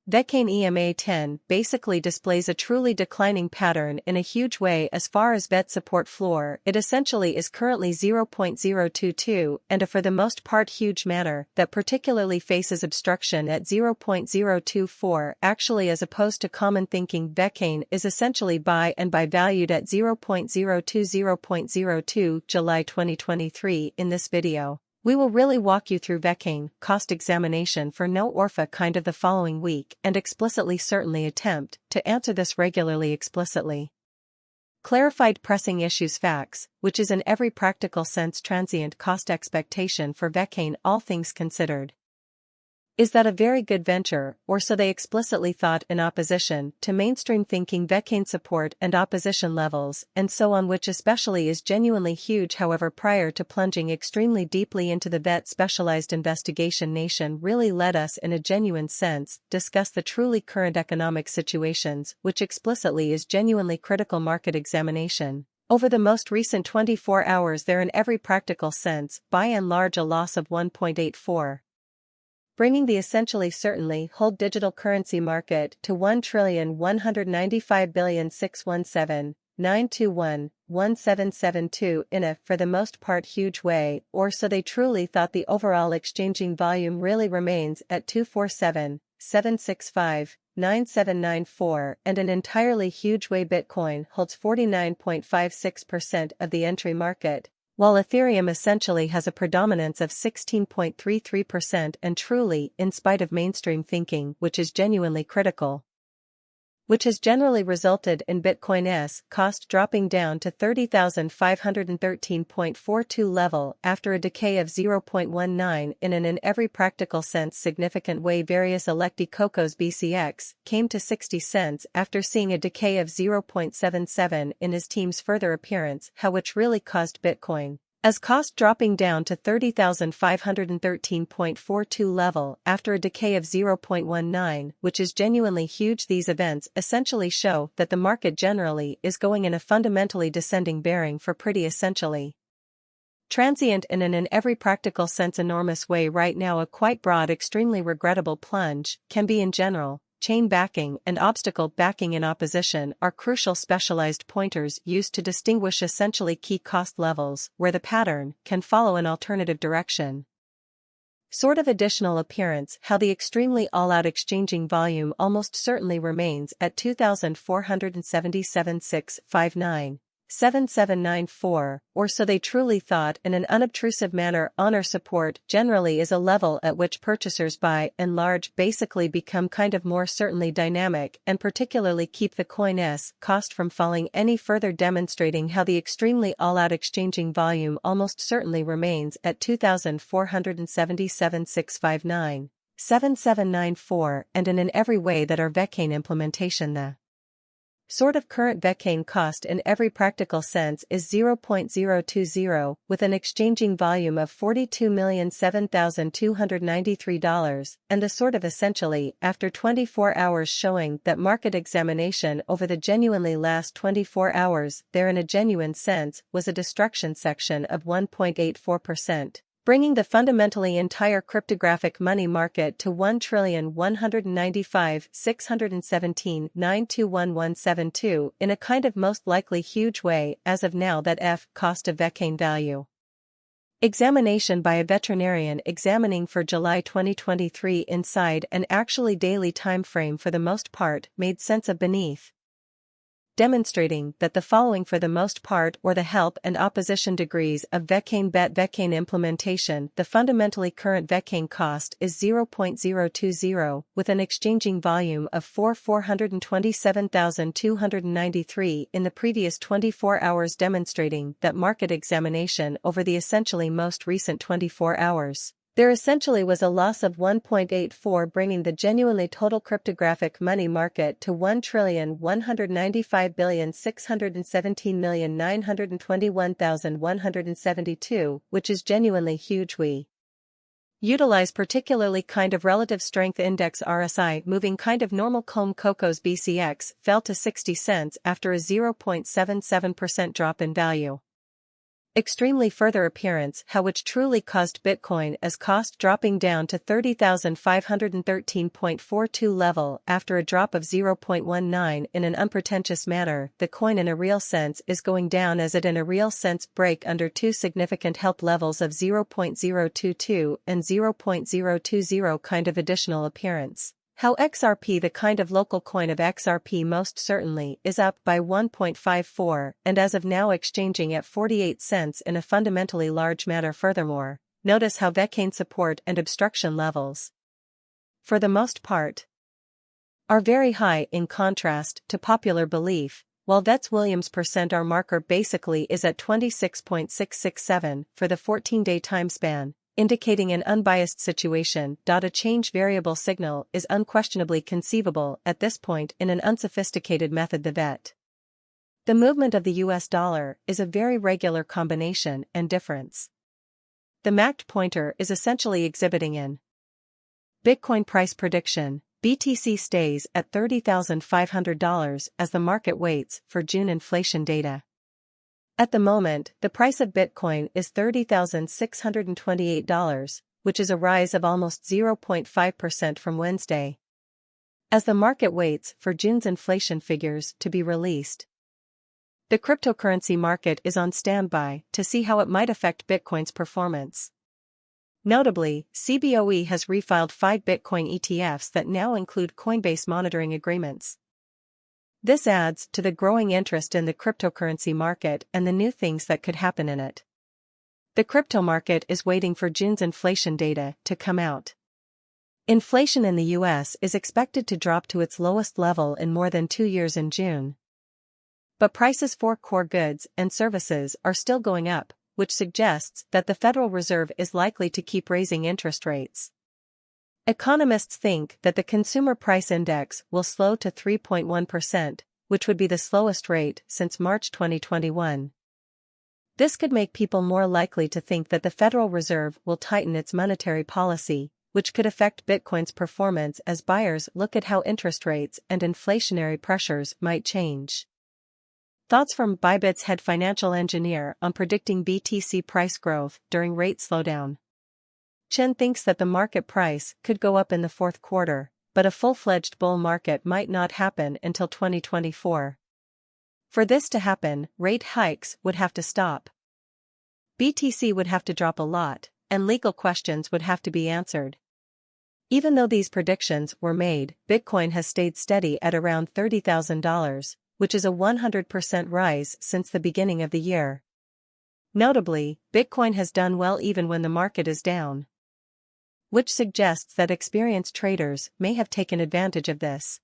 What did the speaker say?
Vechain EMA 10 basically displays a truly declining pattern in a huge way as far as VET support floor. It essentially is currently 0.022 and a for the most part huge manner that particularly faces obstruction at 0.024 actually, as opposed to common thinking. Vechain is essentially buy and buy valued at 0.02 July 2023. In this video, we will really walk you through Vechain cost examination for no orpha kind of the following week and explicitly certainly attempt to answer this regularly explicitly. Clarified pressing issues facts, which is in every practical sense transient cost expectation for Vechain all things considered. Is that a very good venture, or so they explicitly thought in opposition to mainstream thinking Vechain support and opposition levels and so on, which especially is genuinely huge. However, prior to plunging extremely deeply into the VET specialized investigation, nation really let us in a genuine sense discuss the truly current economic situations, which explicitly is genuinely critical market examination. Over the most recent 24 hours there in every practical sense, by and large a loss of 1.84. Bringing the essentially certainly hold digital currency market to 1,195,617,921,1772 in a, for the most part, huge way, or so they truly thought. The overall exchanging volume really remains at 247,765,9794 and an entirely huge way. Bitcoin holds 49.56% of the entry market, while Ethereum essentially has a predominance of 16.33% and truly, in spite of mainstream thinking, which is genuinely critical, which has generally resulted in Bitcoin's cost dropping down to 30,513.42 level after a decay of 0.19 in an in every practical sense significant way. Various electi Cocos BCX came to 60 cents after seeing a decay of 0.77 in his team's further appearance, how which really caused Bitcoin as cost dropping down to 30,513.42 level after a decay of 0.19, which is genuinely huge. These events essentially show that the market generally is going in a fundamentally descending bearing for pretty essentially transient and in every practical sense enormous way right now. A quite broad, extremely regrettable plunge can be in general. Chain backing and obstacle backing in opposition are crucial specialized pointers used to distinguish essentially key cost levels where the pattern can follow an alternative direction. Sort of additional appearance how the extremely all-out exchanging volume almost certainly remains at 2,477,659. 7794, or so they truly thought in an unobtrusive manner. Honor support generally is a level at which purchasers by and large basically become kind of more certainly dynamic and particularly keep the coin's cost from falling any further, demonstrating how the extremely all-out exchanging volume almost certainly remains at 2,477,659. 7794 and in every way that our Vechain implementation. The sort of current Vechain cost in every practical sense is 0.020 with an exchanging volume of $42,007,293 and the sort of essentially after 24 hours showing that market examination over the genuinely last 24 hours there in a genuine sense was a destruction section of 1.84%. Bringing the fundamentally entire cryptographic money market to 1,195,617,921,172 in a kind of most likely huge way as of now. That F cost of Vechain value examination by a veterinarian examining for July 2023 inside an actually daily time frame for the most part made sense of beneath, demonstrating that the following for the most part or the help and opposition degrees of Vechain bet Vechain implementation. The fundamentally current Vechain cost is 0.020 with an exchanging volume of 427,293 in the previous 24 hours, demonstrating that market examination over the essentially most recent 24 hours. There essentially was a loss of 1.84, bringing the genuinely total cryptographic money market to 1,195,617,921,172, which is genuinely huge. We utilize particularly kind of relative strength index RSI moving kind of normal comb. Cocos BCX fell to 60 cents after a 0.77% drop in value. Extremely further appearance how which truly caused Bitcoin as cost dropping down to 30,513.42 level after a drop of 0.19 in an unpretentious manner. The coin in a real sense is going down as it in a real sense break under two significant help levels of 0.022 and 0.020 kind of additional appearance. How XRP, the kind of local coin of XRP, most certainly is up by 1.54 and as of now exchanging at 48 cents in a fundamentally large manner. Furthermore, notice how Vechain support and obstruction levels, for the most part, are very high in contrast to popular belief, while Vet's Williams percent R marker basically is at 26.667 for the 14-day time span, indicating an unbiased situation. A change variable signal is unquestionably conceivable at this point in an unsophisticated method. The movement of the US dollar is a very regular combination and difference. The MACD pointer is essentially exhibiting in Bitcoin price prediction. BTC stays at $30,500 as the market waits for June inflation data. At the moment, the price of Bitcoin is $30,628, which is a rise of almost 0.5% from Wednesday. As the market waits for June's inflation figures to be released, the cryptocurrency market is on standby to see how it might affect Bitcoin's performance. Notably, CBOE has refiled 5 Bitcoin ETFs that now include Coinbase monitoring agreements. This adds to the growing interest in the cryptocurrency market and the new things that could happen in it. The crypto market is waiting for June's inflation data to come out. Inflation in the US is expected to drop to its lowest level in more than 2 years in June. But prices for core goods and services are still going up, which suggests that the Federal Reserve is likely to keep raising interest rates. Economists think that the consumer price index will slow to 3.1%, which would be the slowest rate since March 2021. This could make people more likely to think that the Federal Reserve will tighten its monetary policy, which could affect Bitcoin's performance as buyers look at how interest rates and inflationary pressures might change. Thoughts from Bybit's head financial engineer on predicting BTC price growth during rate slowdown. Chen thinks that the market price could go up in the fourth quarter, but a full-fledged bull market might not happen until 2024. For this to happen, rate hikes would have to stop. BTC would have to drop a lot, and legal questions would have to be answered. Even though these predictions were made, Bitcoin has stayed steady at around $30,000, which is a 100% rise since the beginning of the year. Notably, Bitcoin has done well even when the market is down, which suggests that experienced traders may have taken advantage of this.